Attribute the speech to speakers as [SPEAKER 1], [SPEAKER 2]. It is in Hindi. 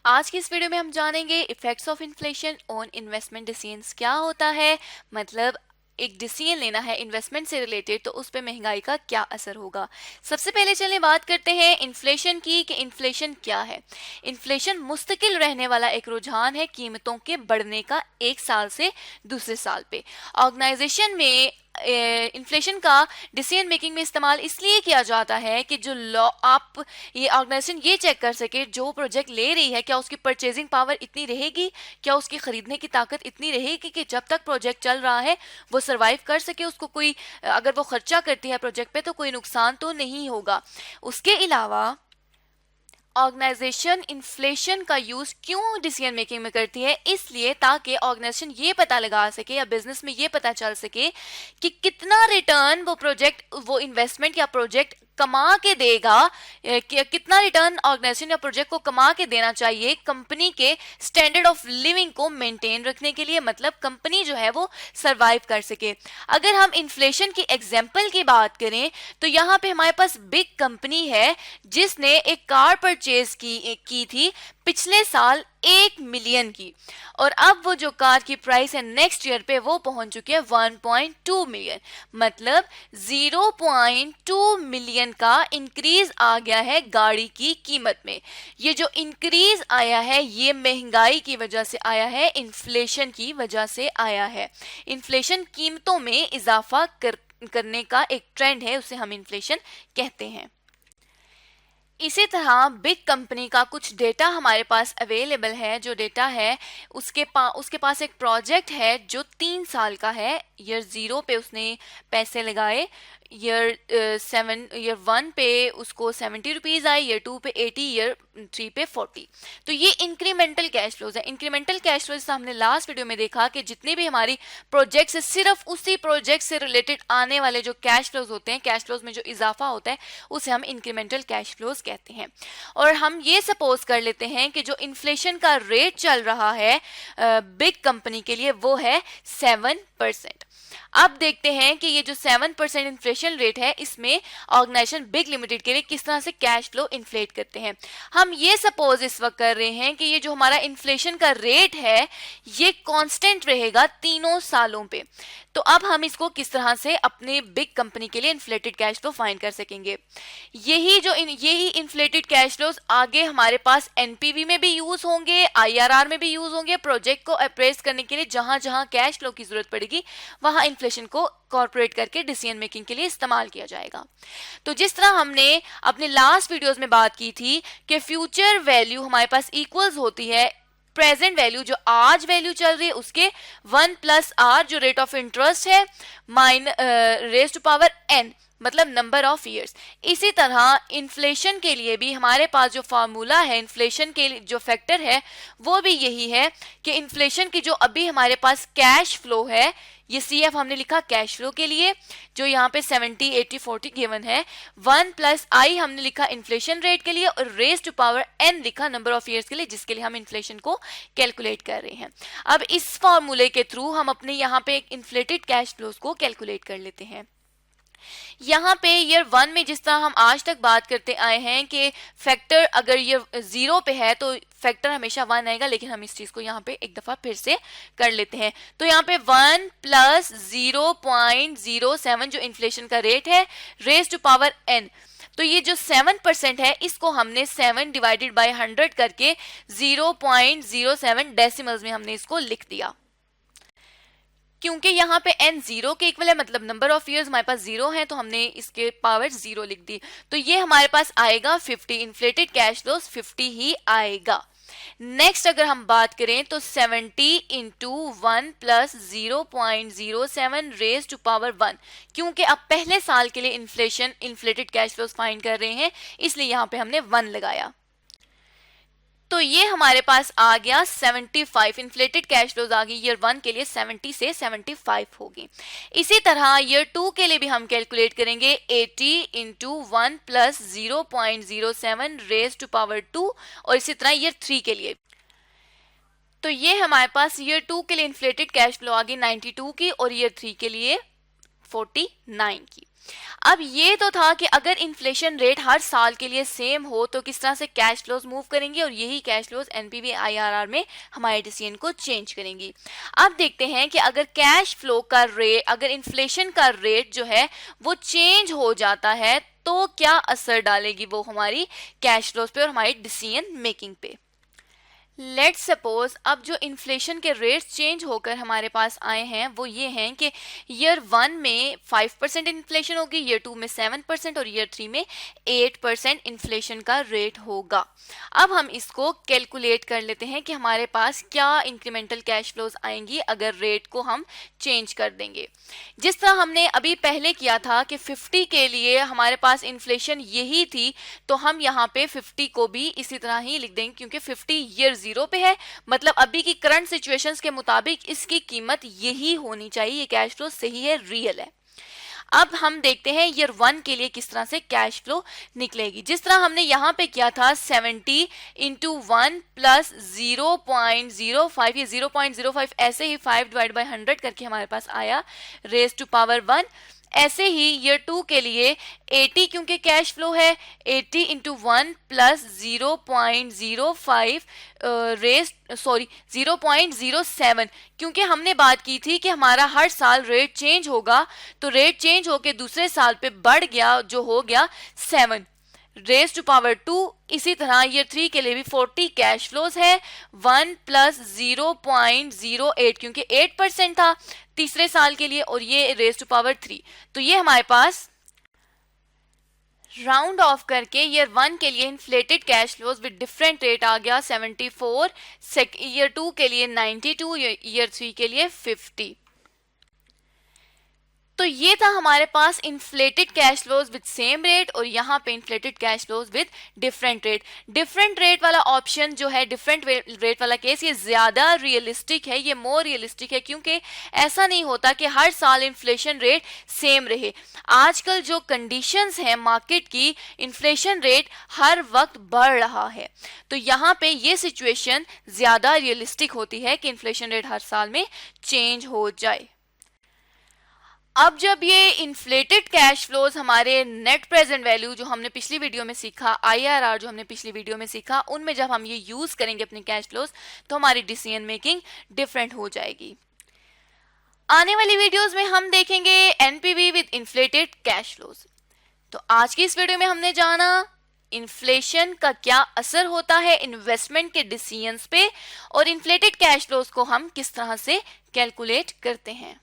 [SPEAKER 1] आज की इस वीडियो में हम जानेंगे effects of inflation on investment decisions. क्या होता है, मतलब एक डिसीजन लेना है इन्वेस्टमेंट से रिलेटेड तो उस पे महंगाई का क्या असर होगा। सबसे पहले चलिए बात करते हैं इन्फ्लेशन की कि इन्फ्लेशन क्या है। इन्फ्लेशन मुस्तकिल रहने वाला एक रुझान है कीमतों के बढ़ने का एक साल से दूसरे साल पे। ऑर्गेनाइजेशन में इन्फ्लेशन का डिसीजन मेकिंग में इस्तेमाल इसलिए किया जाता है कि जो लॉ आप ये ऑर्गेनाइजेशन ये चेक कर सके जो प्रोजेक्ट ले रही है क्या उसकी परचेजिंग पावर इतनी रहेगी, क्या उसकी खरीदने की ताकत इतनी रहेगी कि जब तक प्रोजेक्ट चल रहा है वो सरवाइव कर सके, उसको कोई अगर वो खर्चा करती है प्रोजेक्ट पे तो कोई नुकसान तो नहीं होगा। उसके अलावा ऑर्गेनाइजेशन इन्फ्लेशन का यूज क्यों डिसीजन मेकिंग में करती है, इसलिए ताकि ऑर्गेनाइजेशन ये पता लगा सके या बिजनेस में ये पता चल सके कि कितना रिटर्न वो प्रोजेक्ट वो इन्वेस्टमेंट या प्रोजेक्ट कमा के देगा, कितना रिटर्न ऑर्गेनाइजेशन या प्रोजेक्ट को कमा के देना चाहिए कंपनी के स्टैंडर्ड ऑफ लिविंग को मेंटेन रखने के लिए, मतलब कंपनी जो है वो सरवाइव कर सके। अगर हम इन्फ्लेशन की एग्जांपल की बात करें तो यहाँ पे हमारे पास बिग कंपनी है जिसने एक कार परचेज की थी पिछले साल 1 मिलियन की, और अब वो जो कार की प्राइस है नेक्स्ट ईयर पे वो पहुंच चुकी है 1.2 मिलियन, मतलब 0.2 मिलियन का इंक्रीज आ गया है गाड़ी की कीमत में। ये जो इंक्रीज आया है ये महंगाई की वजह से आया है, इन्फ्लेशन की वजह से आया है। इन्फ्लेशन कीमतों में इजाफा करने का एक ट्रेंड है, उसे हम इन्फ्लेशन कहते हैं। इसी तरह बिग कंपनी का कुछ डेटा हमारे पास अवेलेबल है। जो डेटा है उसके पास एक प्रोजेक्ट है जो 3 साल का है। ईयर 0 पे उसने पैसे लगाए, ईयर 1 पे उसको 70 रुपीज आए, ईयर 2 पे 80, ईयर 3 पे 40। तो ये इंक्रीमेंटल कैश फ्लोज है। इंक्रीमेंटल कैश फ्लोज हमने लास्ट वीडियो में देखा कि जितने भी हमारी प्रोजेक्ट्स है सिर्फ उसी प्रोजेक्ट से रिलेटेड आने वाले जो कैश फ्लोज होते हैं, कैश फ्लोज में जो इजाफा होता है उसे हम इंक्रीमेंटल कैश फ्लोज कहते हैं। और हम ये सपोज कर लेते हैं कि जो इन्फ्लेशन का रेट चल रहा है बिग कंपनी के लिए वो है 7%। अब देखते हैं कि ये जो 7% इन्फ्लेशन रेट है इसमें ऑर्गेनाइजेशन बिग लिमिटेड के लिए किस तरह से कैश फ्लो इन्फ्लेट करते हैं। हम ये सपोज इस वक्त कर रहे हैं कि ये जो हमारा इन्फ्लेशन का रेट है ये कांस्टेंट रहेगा 3 सालों पे। तो अब हम इसको किस तरह से अपने बिग कंपनी के लिए इन्फ्लेटेड कैश फ्लो फाइंड कर सकेंगे। यही इन्फ्लेटेड कैश फ्लोज आगे हमारे पास एनपीवी में भी यूज होंगे, आईआरआर में भी यूज होंगे। प्रोजेक्ट को अप्रेस करने के लिए जहां जहां कैश फ्लो की जरूरत पड़ेगी वहां इन्फ्लेशन को कॉर्पोरेट करके डिसीजन मेकिंग के लिए इस्तेमाल किया जाएगा। तो जिस तरह हमने अपने लास्ट वीडियोस में बात की थी कि फ्यूचर वैल्यू हमारे पास इक्वल्स होती है प्रेजेंट वैल्यू, जो आज वैल्यू चल रही है उसके 1 प्लस आर जो रेट ऑफ इंटरेस्ट है रेज टू पावर एन, मतलब नंबर ऑफ ईयर्स। इसी तरह इन्फ्लेशन के लिए भी हमारे पास जो फार्मूला है, इन्फ्लेशन के जो फैक्टर है वो भी यही है कि इन्फ्लेशन की जो अभी हमारे पास कैश फ्लो है, ये सी एफ हमने लिखा कैश फ्लो के लिए जो यहाँ पे 70, 80, 40 गिवन है, 1 प्लस आई हमने लिखा इन्फ्लेशन रेट के लिए, और रेज टू पावर एन लिखा नंबर ऑफ ईयर्स के लिए जिसके लिए हम इन्फ्लेशन को कैलकुलेट कर रहे हैं। अब इस फॉर्मूले के थ्रू हम अपने यहाँ पे एक इन्फ्लेटेड कैश फ्लोज को कैलकुलेट कर लेते हैं। यहाँ पे ईयर 1 में जिस तरह हम आज तक बात करते आए हैं कि फैक्टर अगर ईयर 0 पे है तो फैक्टर हमेशा 1 आएगा, लेकिन हम इस चीज को यहाँ पे एक दफा फिर से कर लेते हैं। तो यहाँ पे 1 प्लस 0.07 जो इन्फ्लेशन का रेट है रेज टू पावर एन, तो ये जो 7% है इसको हमने 7 डिवाइडेड बाय 100 करके 0.07 डेसिमल्स में हमने इसको लिख दिया। क्योंकि यहाँ पे n 0 के इक्वल है, मतलब नंबर ऑफ ईयर्स हमारे पास 0 है, तो हमने इसके पावर 0 लिख दी। तो ये हमारे पास आएगा 50, इन्फ्लेटेड कैश फ्लोज 50 ही आएगा। नेक्स्ट अगर हम बात करें तो 70 into 1 plus 0.07 raise to power 1, क्योंकि अब पहले साल के लिए इन्फ्लेटेड कैश फ्लोज फाइंड कर रहे हैं इसलिए यहाँ पे हमने 1 लगाया। तो ये हमारे पास आ गया 75, इन्फ्लेटेड कैश फ्लोज आ गई ईयर 1 के लिए 70 से 75 होगी। इसी तरह ईयर 2 के लिए भी हम कैलकुलेट करेंगे 80 into 1 plus 0.07 raise to power 2, और इसी तरह ईयर 3 के लिए। तो ये हमारे पास ईयर 2 के लिए इन्फ्लेटेड कैश फ्लो आ गई 92 की और ईयर 3 के लिए 49 की। अब ये तो था कि अगर इन्फ्लेशन रेट हर साल के लिए सेम हो तो किस तरह से कैश फ्लोज मूव करेंगे और यही कैश फ्लोज एनपीवी आईआरआर में हमारे डिसीजन को चेंज करेंगी। अब देखते हैं कि अगर कैश फ्लो का रेट, अगर इन्फ्लेशन का रेट जो है वो चेंज हो जाता है तो क्या असर डालेगी वो हमारी कैश फ्लोज पे और हमारी डिसीजन मेकिंग पे। लेट्स सपोज अब जो इन्फ्लेशन के रेट्स चेंज होकर हमारे पास आए हैं वो ये हैं कि ईयर 1 में 5% इन्फ्लेशन होगी, ईयर 2 में 7% और ईयर 3 में 8% इन्फ्लेशन का रेट होगा। अब हम इसको कैलकुलेट कर लेते हैं कि हमारे पास क्या इंक्रीमेंटल कैश फ्लोज आएंगी अगर रेट को हम चेंज कर देंगे। जिस तरह हमने अभी पहले किया था कि 50 के लिए हमारे पास इन्फ्लेशन यही थी, तो हम यहाँ पे 50 को भी इसी तरह ही लिख देंगे क्योंकि 50 ईयर 0 पे है, मतलब अभी की करंट सिचुएशंस के मुताबिक इसकी कीमत यही होनी चाहिए। ये कैश फ्लो सही है, रियल है। अब हम देखते हैं ईयर 1 के लिए किस तरह से कैश फ्लो निकलेगी। जिस तरह हमने यहाँ पे किया था 70 इंटू 1 प्लस 0.05, ये 0.05 ऐसे ही 5/100 करके हमारे पास आया रेज टू पावर 1। ऐसे ही ईयर 2 के लिए 80 क्योंकि कैश फ्लो है, 80 इंटू 1 प्लस 0.05 0.07 क्योंकि हमने बात की थी कि हमारा हर साल रेट चेंज होगा, तो रेट चेंज होके दूसरे साल पे बढ़ गया जो हो गया 7 रेज टू पावर 2। इसी तरह ईयर 3 के लिए भी 40 कैश फ्लोज है, 1 प्लस 0.08 क्योंकि 8% था तीसरे साल के लिए और ये रेज टू पावर 3। तो ये हमारे पास राउंड ऑफ करके ईयर 1 के लिए inflated cash flows with different rate आ गया 74, ईयर 2 के लिए 92, ईयर 3 के लिए 50। तो ये था हमारे पास inflated cash flows with same rate और यहाँ पे inflated cash flows with different rate. Different rate वाला ऑप्शन जो है, डिफरेंट रेट वाला केस, ये ज्यादा रियलिस्टिक है, ये मोर रियलिस्टिक है क्योंकि ऐसा नहीं होता कि हर साल इन्फ्लेशन रेट सेम रहे। आजकल जो कंडीशंस हैं मार्केट की, इन्फ्लेशन रेट हर वक्त बढ़ रहा है, तो यहाँ पे ये सिचुएशन ज्यादा रियलिस्टिक होती है कि इन्फ्लेशन रेट हर साल में चेंज हो जाए। अब जब ये इन्फ्लेटेड कैश फ्लोज हमारे नेट प्रेजेंट वैल्यू जो हमने पिछली वीडियो में सीखा, आईआरआर जो हमने पिछली वीडियो में सीखा, उनमें जब हम ये यूज करेंगे अपने कैश फ्लोज तो हमारी डिसीजन मेकिंग डिफरेंट हो जाएगी। आने वाली वीडियोस में हम देखेंगे NPV with inflated cash flows. तो आज की इस वीडियो में हमने जाना इन्फ्लेशन का क्या असर होता है इन्वेस्टमेंट के डिसीजंस पे और इन्फ्लेटेड कैश फ्लोज को हम किस तरह से कैलकुलेट करते हैं।